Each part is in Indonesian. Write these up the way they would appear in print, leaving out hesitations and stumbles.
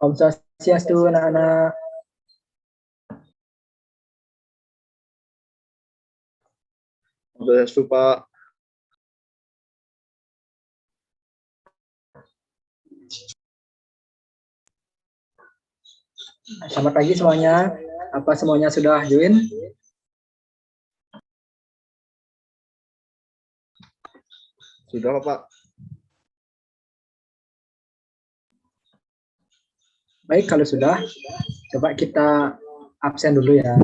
Om Swastiastu, anak-anak. Om Swastiastu, Pak. Selamat pagi semuanya. Apa semuanya sudah join? Sudah, Pak. Baik, kalau sudah, coba kita absen dulu ya.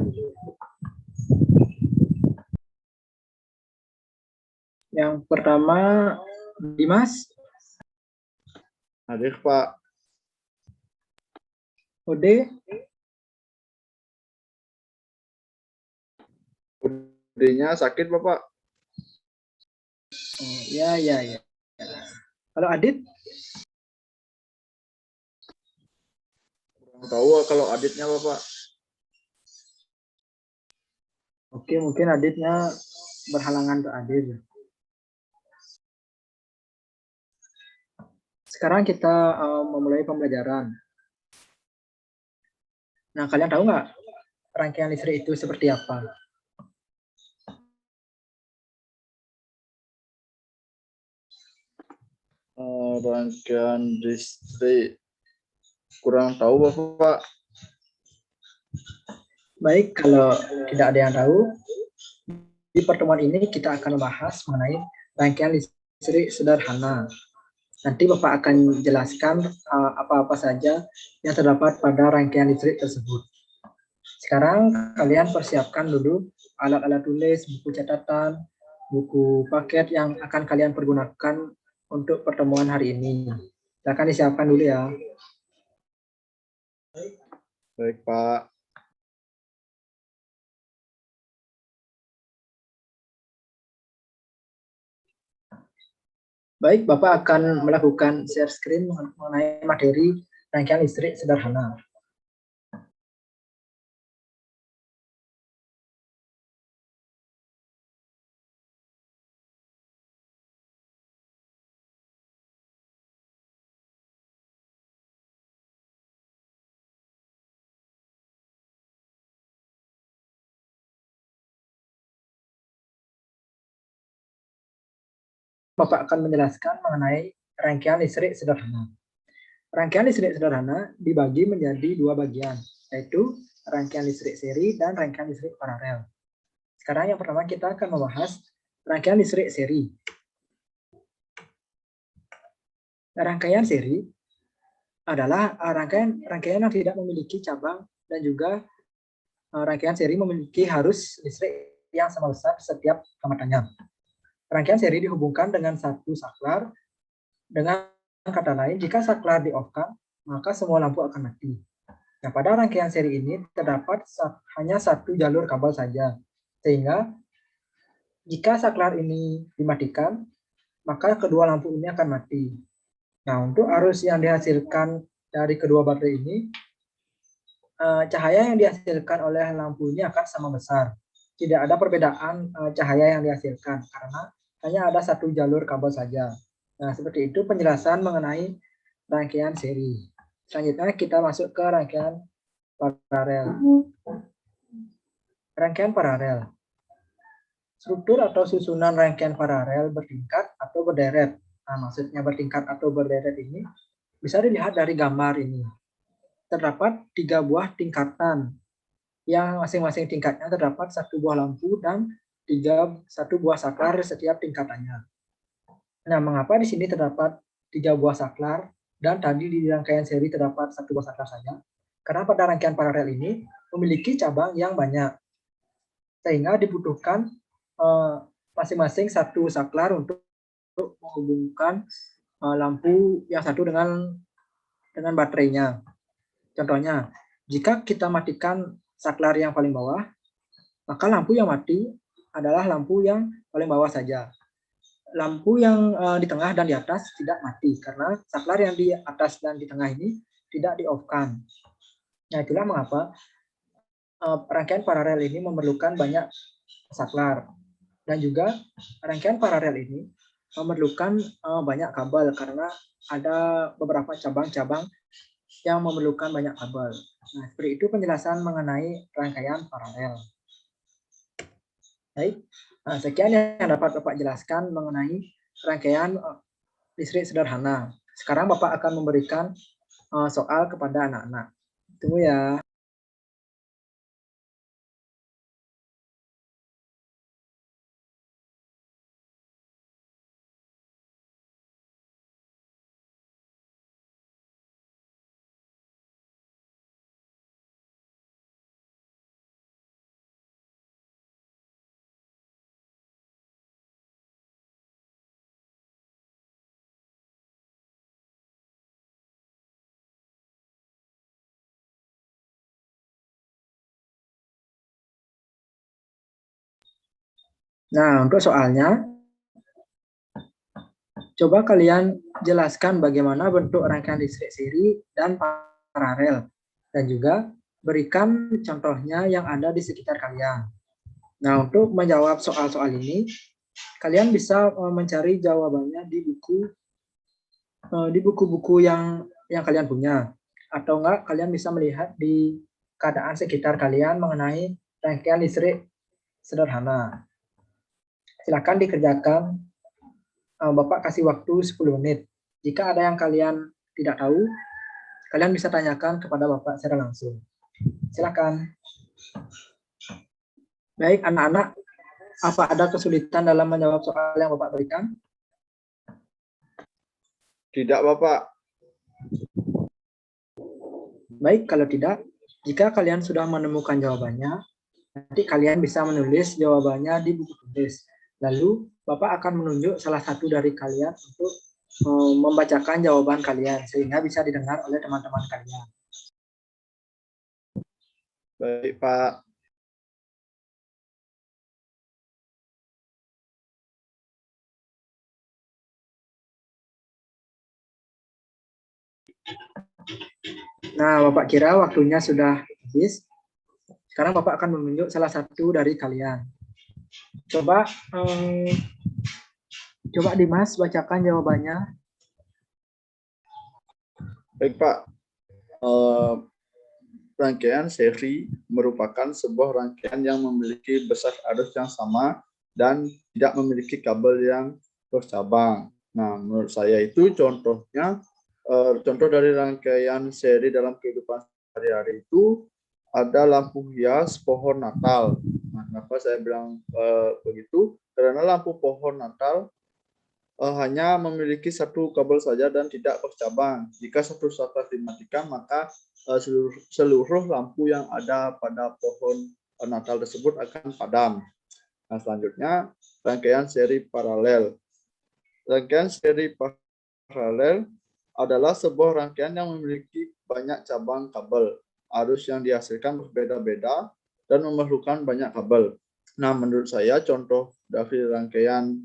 Yang pertama, Dimas. Hadir, Pak. Ode. Odenya sakit, Bapak. Oh, ya. Kalau Adit? Kurang tahu kalau Aditnya, Bapak. Oke, mungkin Aditnya berhalangan untuk hadir. Sekarang kita memulai pembelajaran. Nah, kalian tahu nggak rangkaian listrik itu seperti apa? Rangkaian listrik kurang tahu, Bapak. Baik, kalau tidak ada yang tahu, di pertemuan ini kita akan membahas mengenai rangkaian listrik sederhana. Nanti Bapak akan jelaskan apa-apa saja yang terdapat pada rangkaian listrik tersebut. Sekarang kalian persiapkan dulu alat-alat tulis, buku catatan, buku paket yang akan kalian pergunakan untuk pertemuan hari ini. Silakan disiapkan dulu ya. Baik, Pak. Baik, Bapak akan melakukan share screen mengenai materi rangkaian listrik sederhana. Bapak akan menjelaskan mengenai rangkaian listrik sederhana. Rangkaian listrik sederhana dibagi menjadi dua bagian, yaitu rangkaian listrik seri dan rangkaian listrik paralel. Sekarang yang pertama kita akan membahas rangkaian listrik seri. Rangkaian seri adalah rangkaian yang tidak memiliki cabang dan juga rangkaian seri memiliki arus listrik yang sama besar setiap hamatannya. Rangkaian seri dihubungkan dengan satu saklar. Dengan kata lain, jika saklar di-off-kan, maka semua lampu akan mati. Nah, pada rangkaian seri ini terdapat hanya satu jalur kabel saja, sehingga jika saklar ini dimatikan, maka kedua lampu ini akan mati. Nah, untuk arus yang dihasilkan dari kedua baterai ini, cahaya yang dihasilkan oleh lampu ini akan sama besar. Tidak ada perbedaan cahaya yang dihasilkan, karena hanya ada satu jalur kabel saja. Nah, seperti itu penjelasan mengenai rangkaian seri. Selanjutnya kita masuk ke rangkaian paralel. Rangkaian paralel. Struktur atau susunan rangkaian paralel bertingkat atau berderet. Nah, maksudnya bertingkat atau berderet ini bisa dilihat dari gambar ini. Terdapat 3 buah tingkatan yang masing-masing tingkatnya terdapat 1 buah lampu dan 1 buah saklar setiap tingkatannya. Nah, mengapa di sini terdapat 3 buah saklar dan tadi di rangkaian seri terdapat 1 buah saklar saja? Karena pada rangkaian paralel ini memiliki cabang yang banyak, sehingga dibutuhkan masing-masing 1 saklar untuk menghubungkan lampu yang satu dengan baterainya. Contohnya, jika kita matikan saklar yang paling bawah, maka lampu yang mati adalah lampu yang paling bawah saja. Lampu yang di tengah dan di atas tidak mati, karena saklar yang di atas dan di tengah ini tidak di-off-kan. Nah, itulah mengapa rangkaian paralel ini memerlukan banyak saklar. Dan juga rangkaian paralel ini memerlukan banyak kabel, karena ada beberapa cabang-cabang yang memerlukan banyak kabel. Nah, seperti itu penjelasan mengenai rangkaian paralel. Baik, nah, sekian yang dapat Bapak jelaskan mengenai rangkaian listrik sederhana. Sekarang Bapak akan memberikan soal kepada anak-anak. Tunggu ya. Nah, untuk soalnya, coba kalian jelaskan bagaimana bentuk rangkaian listrik seri dan paralel. Dan juga berikan contohnya yang ada di sekitar kalian. Nah, untuk menjawab soal-soal ini, kalian bisa mencari jawabannya di buku-buku yang kalian punya. Atau enggak, kalian bisa melihat di keadaan sekitar kalian mengenai rangkaian listrik sederhana. Silakan dikerjakan. Bapak kasih waktu 10 menit. Jika ada yang kalian tidak tahu, kalian bisa tanyakan kepada Bapak secara langsung. Silakan. Baik, anak-anak, apa ada kesulitan dalam menjawab soal yang Bapak berikan? Tidak, Bapak. Baik, kalau tidak, jika kalian sudah menemukan jawabannya, nanti kalian bisa menulis jawabannya di buku tulis. Lalu, Bapak akan menunjuk salah satu dari kalian untuk membacakan jawaban kalian, sehingga bisa didengar oleh teman-teman kalian. Baik, Pak. Nah, Bapak kira waktunya sudah habis. Sekarang Bapak akan menunjuk salah satu dari kalian. Coba Dimas bacakan jawabannya. Baik, Pak. Rangkaian seri merupakan sebuah rangkaian yang memiliki besar arus yang sama dan tidak memiliki kabel yang bercabang. Nah, menurut saya itu contohnya, contoh dari rangkaian seri dalam kehidupan sehari-hari itu ada lampu hias pohon Natal. Nah, kenapa saya bilang begitu? Karena lampu pohon Natal hanya memiliki satu kabel saja dan tidak bercabang. Jika satu saklar dimatikan, maka seluruh lampu yang ada pada pohon Natal tersebut akan padam. Nah, selanjutnya rangkaian seri paralel. Rangkaian seri paralel adalah sebuah rangkaian yang memiliki banyak cabang kabel. Arus yang dihasilkan berbeda-beda dan memerlukan banyak kabel. Nah, menurut saya contoh dari rangkaian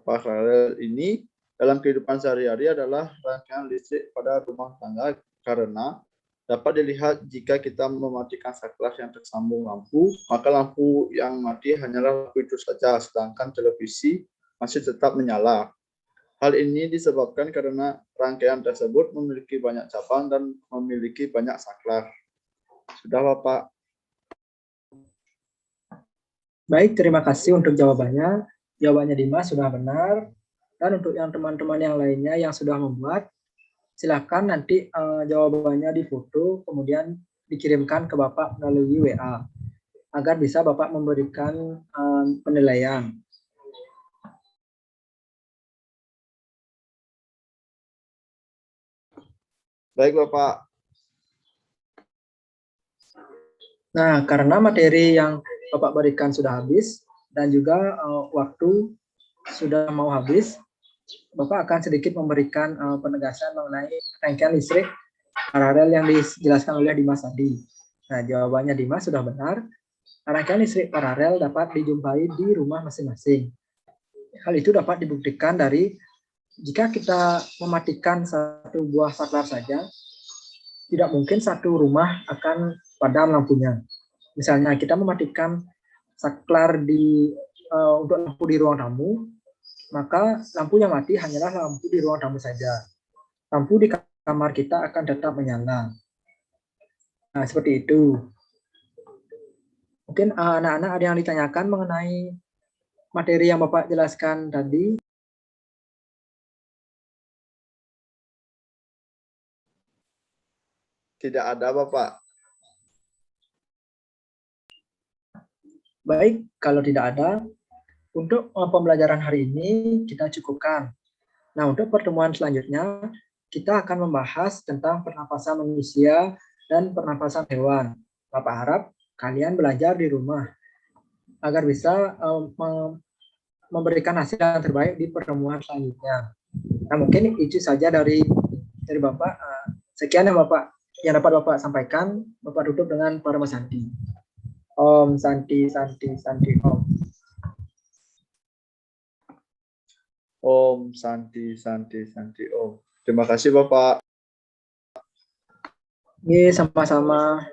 paralel ini dalam kehidupan sehari-hari adalah rangkaian listrik pada rumah tangga, karena dapat dilihat jika kita mematikan saklar yang tersambung lampu, maka lampu yang mati hanyalah lampu itu saja, sedangkan televisi masih tetap menyala. Hal ini disebabkan karena rangkaian tersebut memiliki banyak cabang dan memiliki banyak saklar. Sudah, Bapak. Baik, terima kasih untuk jawabannya. Jawabannya Dimas sudah benar. Dan untuk yang teman-teman yang lainnya yang sudah membuat, silakan nanti jawabannya difoto, kemudian dikirimkan ke Bapak melalui WA, agar bisa Bapak memberikan penilaian. Baik, Bapak. Nah, karena materi yang Bapak berikan sudah habis, dan juga waktu sudah mau habis, Bapak akan sedikit memberikan penegasan mengenai rangkaian listrik paralel yang dijelaskan oleh Dimas tadi. Nah, jawabannya Dimas sudah benar. Rangkaian listrik paralel dapat dijumpai di rumah masing-masing. Hal itu dapat dibuktikan dari jika kita mematikan satu buah saklar saja, tidak mungkin satu rumah akan padam lampunya. Misalnya kita mematikan saklar untuk lampu di ruang tamu, maka lampu yang mati hanyalah lampu di ruang tamu saja. Lampu di kamar kita akan tetap menyala. Nah, seperti itu. Mungkin anak-anak ada yang ditanyakan mengenai materi yang Bapak jelaskan tadi. Tidak ada, Bapak. Baik, kalau tidak ada, untuk pembelajaran hari ini kita cukupkan. Nah, untuk pertemuan selanjutnya, kita akan membahas tentang pernapasan manusia dan pernapasan hewan. Bapak harap kalian belajar di rumah agar bisa memberikan hasil yang terbaik di pertemuan selanjutnya. Nah, mungkin itu saja dari Bapak. Sekian yang dapat Bapak sampaikan. Bapak tutup dengan Parama Santi. Om Santi Santi Santi Om. Om Santi Santi Santi Om. Terima kasih, Bapak. Iya, sama-sama.